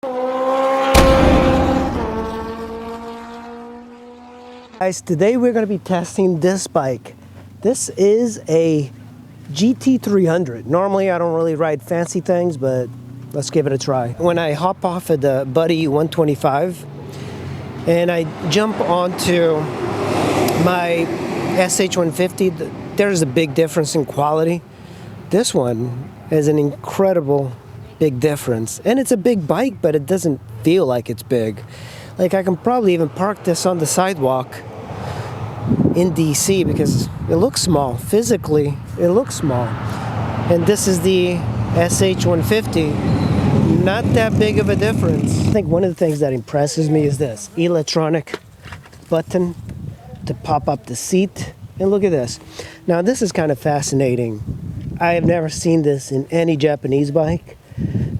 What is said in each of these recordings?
Guys, today we're going to be testing this bike. This is a GT300. Normally I don't really ride fancy things, but let's give it a try. When I hop off of the Buddy 125 and I jump onto my SH150, there's a big difference in quality. This one is an incredible big difference, and it's a big bike, but it doesn't feel like it's big. Like, I can probably even park this on the sidewalk in DC because it looks small. Physically, it looks small. And this is the SH150. Not that big of a difference. I think one of the things that impresses me is this electronic button to pop up the seat. And look at this. Now, this is kind of fascinating. I have never seen this in any Japanese bike,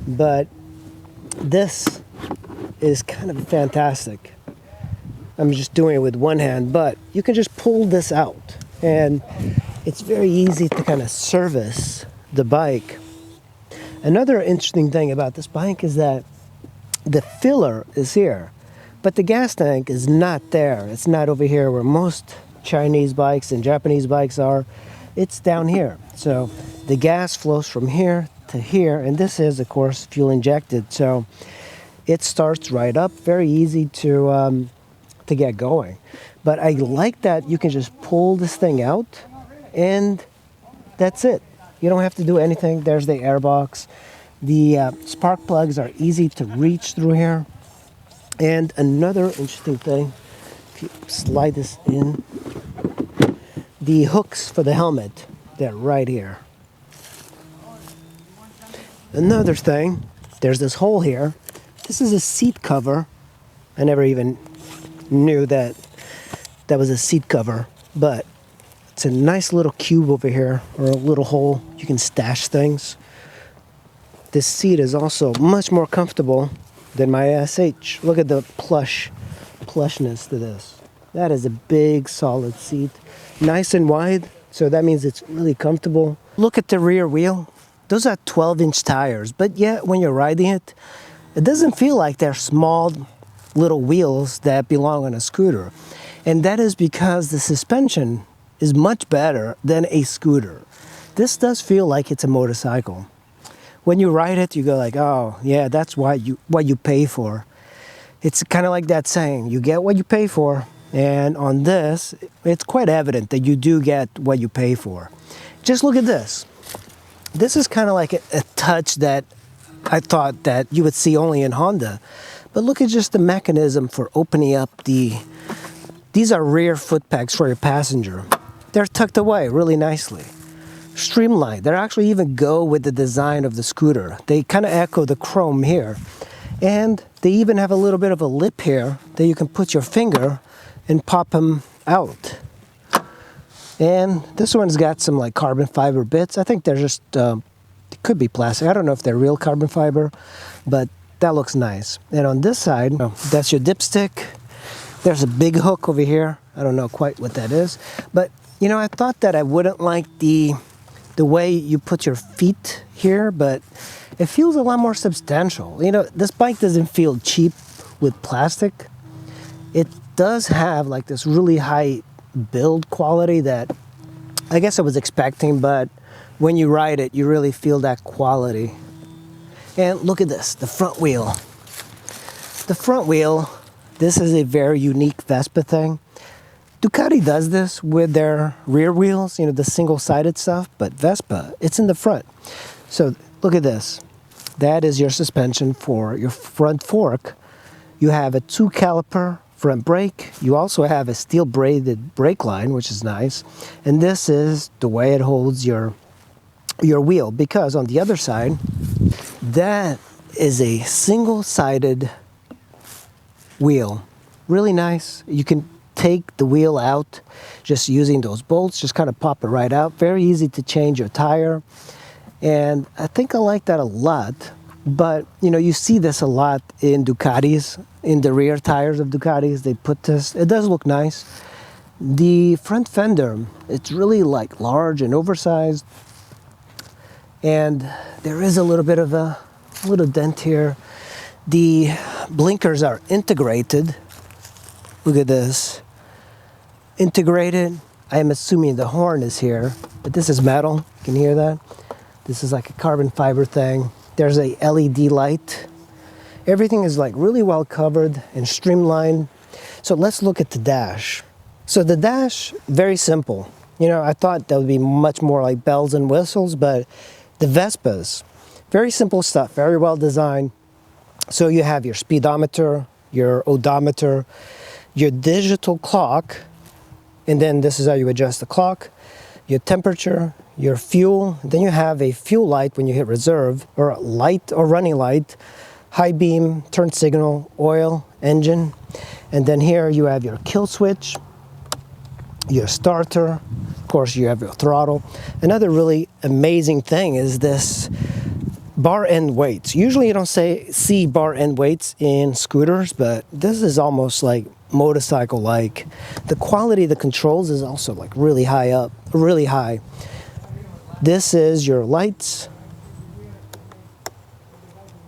but this is kind of fantastic. I'm just doing it with one hand, but you can just pull this out, and it's very easy to kind of service the bike. Another interesting thing about this bike is that the filler is here, but the gas tank is not there. It's not over here where most Chinese bikes and Japanese bikes are. It's down here. So the gas flows from here to here, and this is, of course, fuel injected. So it starts right up, very easy to get going. But I like that you can just pull this thing out, and that's it. You don't have to do anything. There's the airbox. The spark plugs are easy to reach through here. And another interesting thing, if you slide this in, the hooks for the helmet, they're right here. Another thing, there's this hole here. This is a seat cover. I never even knew that was a seat cover, but it's a nice little cube over here, or a little hole. You can stash things. This seat is also much more comfortable than my SH. Look at the plushness to this. That is a big, solid seat. Nice and wide, so that means it's really comfortable. Look at the rear wheel. Those are 12-inch tires, but yet when you're riding it, it doesn't feel like they're small little wheels that belong on a scooter. And that is because the suspension is much better than a scooter. This does feel like it's a motorcycle. When you ride it, you go like, oh yeah, that's what you pay for. It's kind of like that saying, you get what you pay for. And on this, it's quite evident that you do get what you pay for. Just look at this. This is kind of like a touch that I thought that you would see only in Honda. But look at just the mechanism for opening up these are rear foot pegs for your passenger. They're tucked away really nicely. Streamlined. They actually even go with the design of the scooter. They kind of echo the chrome here. And they even have a little bit of a lip here that you can put your finger and pop them out. And this one's got some like carbon fiber bits. I think they're just, it could be plastic. I don't know if they're real carbon fiber, but that looks nice. And on this side, that's your dipstick. There's a big hook over here. I don't know quite what that is. But, you know, I thought that I wouldn't like the way you put your feet here, but it feels a lot more substantial. You know, this bike doesn't feel cheap with plastic. It does have like this really high build quality that I guess I was expecting, but when you ride it, you really feel that quality. And look at this, the front wheel. The front wheel, this is a very unique Vespa thing. Ducati does this with their rear wheels, you know, the single-sided stuff, but Vespa, it's in the front. So look at this. That is your suspension for your front fork. You have a 2-caliper front brake. You also have a steel braided brake line, which is nice. And this is the way it holds your wheel, because on the other side, that is a single-sided wheel. Really nice. You can take the wheel out just using those bolts, just kind of pop it right out. Very easy to change your tire. And I think I like that a lot. But, you know, you see this a lot in Ducatis, in the rear tires of Ducatis. They put this, it does look nice. The front fender, it's really like large and oversized. And there is a little bit of a little dent here. The blinkers are integrated. Look at this. Integrated. I am assuming the horn is here, but this is metal. You can hear that? This is like a carbon fiber thing. There's a LED light. Everything is like really well covered and streamlined. So let's look at the dash. So the dash, very simple. You know, I thought that would be much more like bells and whistles, but the Vespas, very simple stuff, very well designed. So you have your speedometer, your odometer, your digital clock, and then this is how you adjust the clock, your temperature, your fuel. Then you have a fuel light when you hit reserve, or a light or running light, high beam, turn signal, oil, engine. And then here you have your kill switch, your starter, of course you have your throttle. Another really amazing thing is this bar end weights. Usually you don't see bar end weights in scooters, but this is almost like motorcycle-like. The quality of the controls is also like really high up, really high. This is your lights.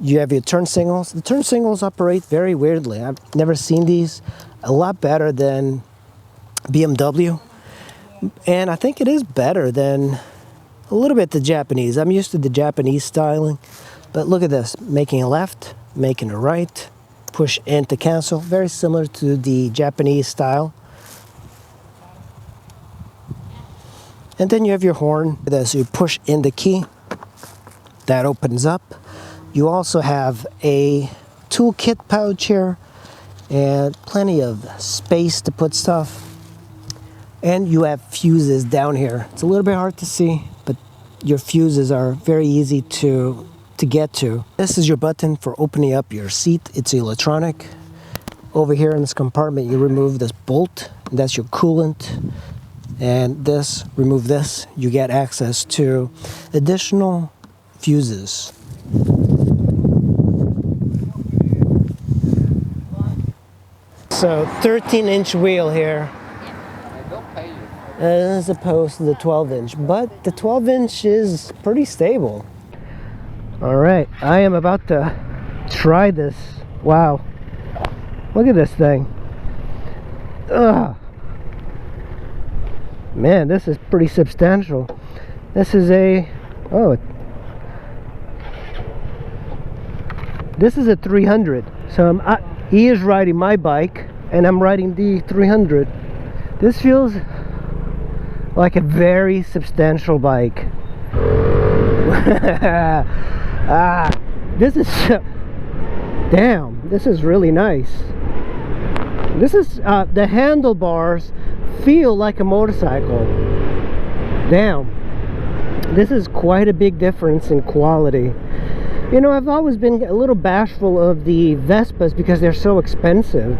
You have your turn signals. The turn signals operate very weirdly. I've never seen these. A lot better than BMW. And I think it is better than a little bit the Japanese. I'm used to the Japanese styling. But look at this. Making a left, making a right, push in to cancel. Very similar to the Japanese style. And then you have your horn. So you push in the key. That opens up. You also have a toolkit pouch here and plenty of space to put stuff. And you have fuses down here. It's a little bit hard to see, but your fuses are very easy to get to. This is your button for opening up your seat. It's electronic. Over here in this compartment, you remove this bolt. That's your coolant. And this, remove this, you get access to additional fuses. So 13-inch wheel here as opposed to the 12-inch, but the 12-inch is pretty stable. All right, I am about to try this. Wow, look at this thing. Ugh. Man, this is pretty substantial. This is a, this is a 300. So he is riding my bike and I'm riding the 300. This feels like a very substantial bike. This is damn, this is really nice. This is the handlebars feel like a motorcycle. Damn, this is quite a big difference in quality. You know, I've always been a little bashful of the Vespas because they're so expensive.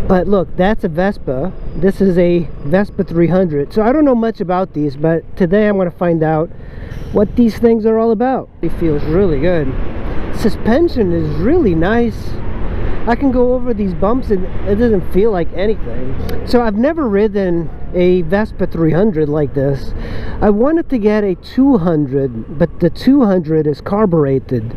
But look, that's a Vespa. This is a Vespa 300. So I don't know much about these, but today I'm going to find out what these things are all about. It feels really good. Suspension is really nice. I can go over these bumps and it doesn't feel like anything. So I've never ridden a Vespa 300 like this. I wanted to get a 200, but the 200 is carbureted.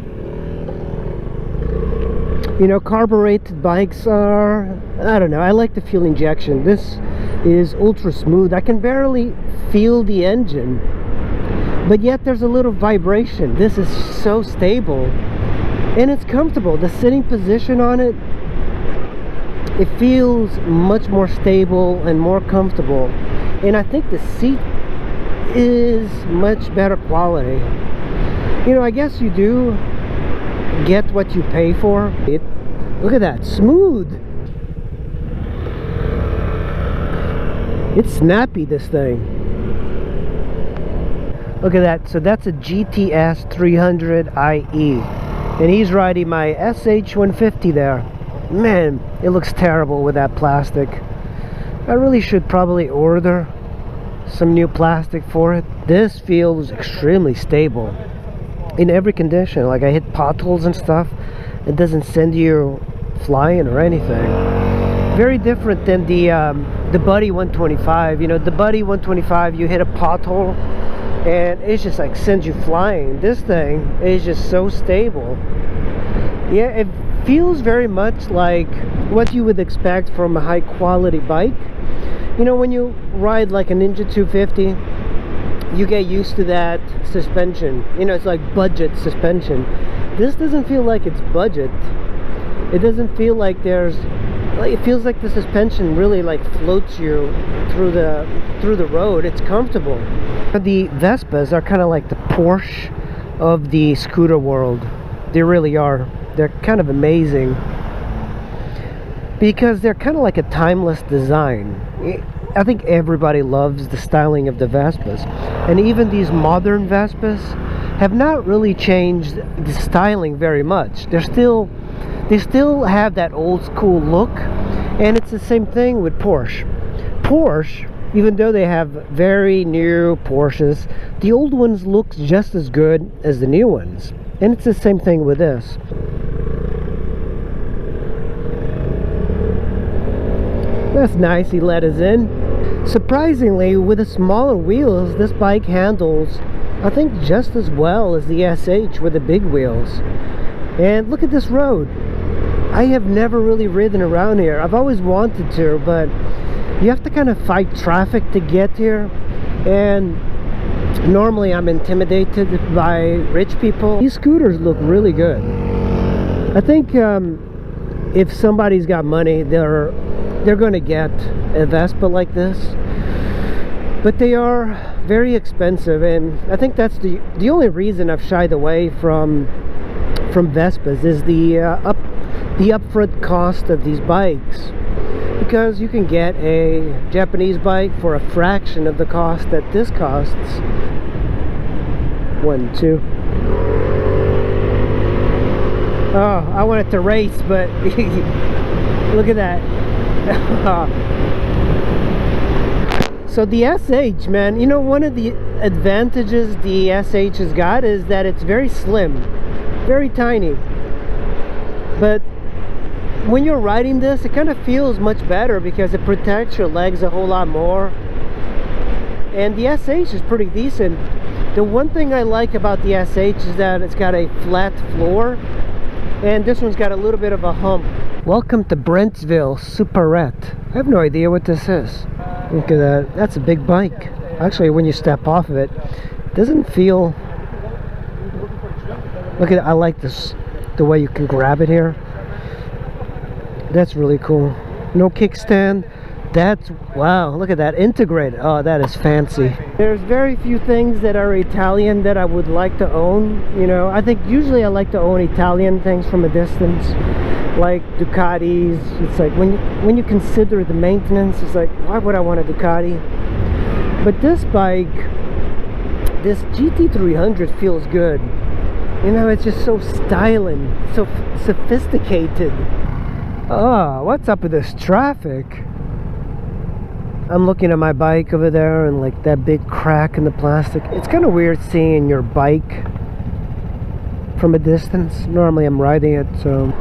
You know, carbureted bikes are, I don't know, I like the fuel injection. This is ultra smooth. I can barely feel the engine, but yet there's a little vibration. This is so stable and it's comfortable. The sitting position on it, it feels much more stable and more comfortable. And I think the seat is much better quality. You know, I guess you do get what you pay for. Look at that, smooth. It's snappy, this thing. Look at that. So that's a GTS 300 IE, and he's riding my SH 150 there. Man, it looks terrible with that plastic. I really should probably order some new plastic for it. This feels extremely stable in every condition. Like I hit potholes and stuff, it doesn't send you flying or anything. Very different than the Buddy 125. You know, the Buddy 125, you hit a pothole and it's just like sends you flying. This thing is just so stable. Yeah, it feels very much like what you would expect from a high quality bike. You know, when you ride like a Ninja 250, you get used to that suspension. You know, it's like budget suspension. This doesn't feel like it's budget. It doesn't feel like there's, it feels like the suspension really like floats you through the road. It's comfortable. The Vespas are kind of like the Porsche of the scooter world. They really are. They're kind of amazing because they're kind of like a timeless design. I think everybody loves the styling of the Vespas, and even these modern Vespas have not really changed the styling very much. They still have that old school look, and it's the same thing with Porsche. Porsche, even though they have very new Porsches, the old ones look just as good as the new ones, and it's the same thing with this. That's nice, he let us in. Surprisingly, with the smaller wheels, this bike handles, I think, just as well as the SH with the big wheels. And look at this road. I have never really ridden around here. I've always wanted to, but you have to kind of fight traffic to get here. And normally I'm intimidated by rich people. These scooters look really good. I think if somebody's got money, they're going to get a Vespa like this, but they are very expensive, and I think that's the only reason I've shied away from Vespas is the upfront cost of these bikes, because you can get a Japanese bike for a fraction of the cost that this costs. 1, 2. Oh, I wanted to race, but look at that. So the SH, man, you know, one of the advantages the SH has got is that it's very slim, very tiny, but when you're riding this, it kind of feels much better because it protects your legs a whole lot more, and the SH is pretty decent. The one thing I like about the SH is that it's got a flat floor, and this one's got a little bit of a hump. Welcome to Brentsville Superette. I have no idea what this is. Look at that. That's a big bike. Actually, when you step off of it, it doesn't feel... Look at it. I like this, the way you can grab it here. That's really cool. No kickstand. That's... wow, look at that. Integrated. Oh, that is fancy. There's very few things that are Italian that I would like to own. You know, I think usually I like to own Italian things from a distance, like Ducatis. It's like when you consider the maintenance, it's like, why would I want a Ducati? But this bike, this GT300, feels good. You know, it's just so styling, so sophisticated. Oh, what's up with this traffic? I'm looking at my bike over there, and like that big crack in the plastic. It's kind of weird seeing your bike from a distance. Normally I'm riding it, so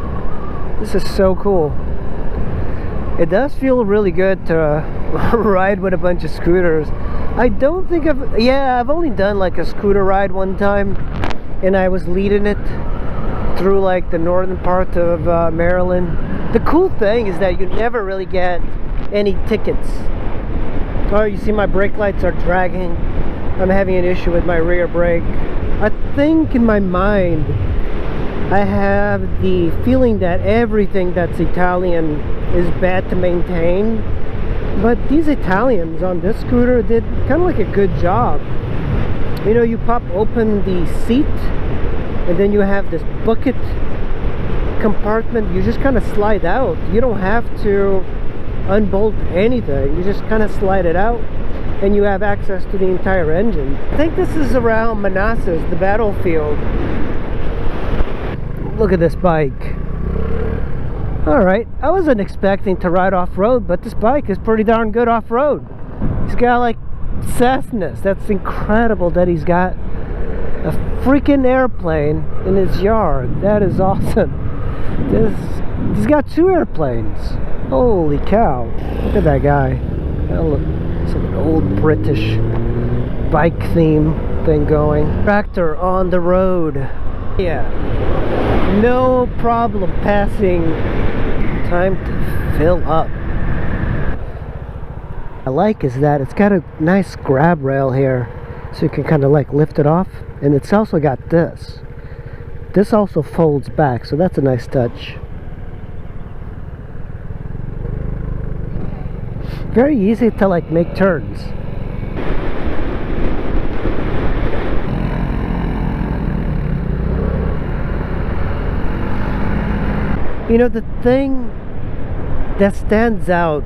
this is so cool. It does feel really good to ride with a bunch of scooters. I don't think I've only done like a scooter ride one time, and I was leading it through like the northern part of Maryland. The cool thing is that you never really get any tickets. Oh, you see my brake lights are dragging. I'm having an issue with my rear brake. I think in my mind I have the feeling that everything that's Italian is bad to maintain, but these Italians on this scooter did kind of like a good job. You know, you pop open the seat, and then you have this bucket compartment. You just kind of slide out. You don't have to unbolt anything. You just kind of slide it out, and you have access to the entire engine. I think this is around Manassas, the battlefield. Look at this bike. Alright, I wasn't expecting to ride off-road, but this bike is pretty darn good off-road. He's got like Cessnas. That's incredible that he's got a freaking airplane in his yard. That is awesome. He's got 2 airplanes. Holy cow. Look at that guy. That looks like an old British bike theme thing going. Tractor on the road. Yeah, no problem passing. Time to fill up. I like is that it's got a nice grab rail here, so you can kind of like lift it off, and it's also got this. This also folds back, so that's a nice touch. Very easy to like make turns. You know, the thing that stands out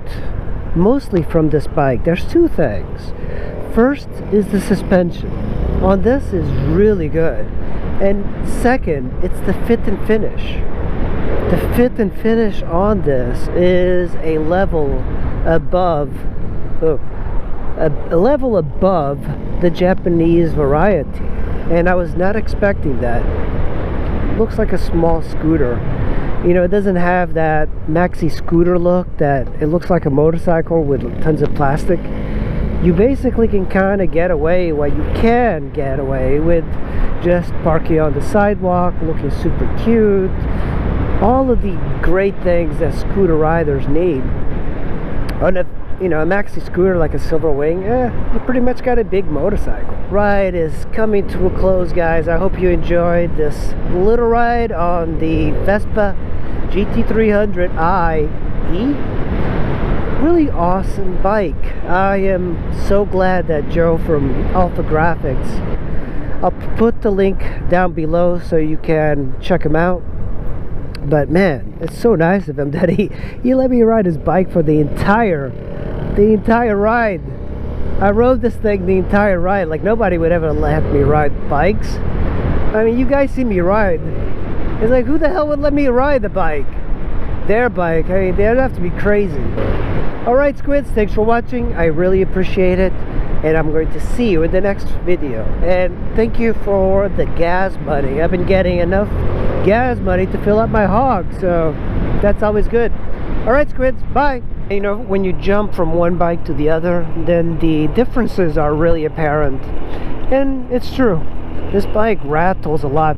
mostly from this bike, there's two things. First is the suspension. On this is really good. And second, it's the fit and finish. The fit and finish on this is a level above, a level above the Japanese variety. And I was not expecting that. Looks like a small scooter. You know, it doesn't have that maxi scooter look that it looks like a motorcycle with tons of plastic. You basically can kind of get away what you can get away with just parking on the sidewalk, looking super cute. All of the great things that scooter riders need. On a, you know, a maxi scooter like a Silver Wing, you pretty much got a big motorcycle. Ride is coming to a close, guys. I hope you enjoyed this little ride on the Vespa GT300i E. Really awesome bike. I am so glad that Joe from Alpha Graphics, I'll put the link down below so you can check him out. But man, it's so nice of him that he let me ride his bike for the entire ride. I rode this thing the entire ride. Like nobody would ever let me ride bikes. I mean, you guys see me ride. It's like, who the hell would let me ride the bike? Their bike. I mean, they'd have to be crazy. Alright, squids, thanks for watching. I really appreciate it. And I'm going to see you in the next video. And thank you for the gas money. I've been getting enough gas money to fill up my hog, so that's always good. Alright, squids, bye. You know, when you jump from one bike to the other, then the differences are really apparent. And it's true. This bike rattles a lot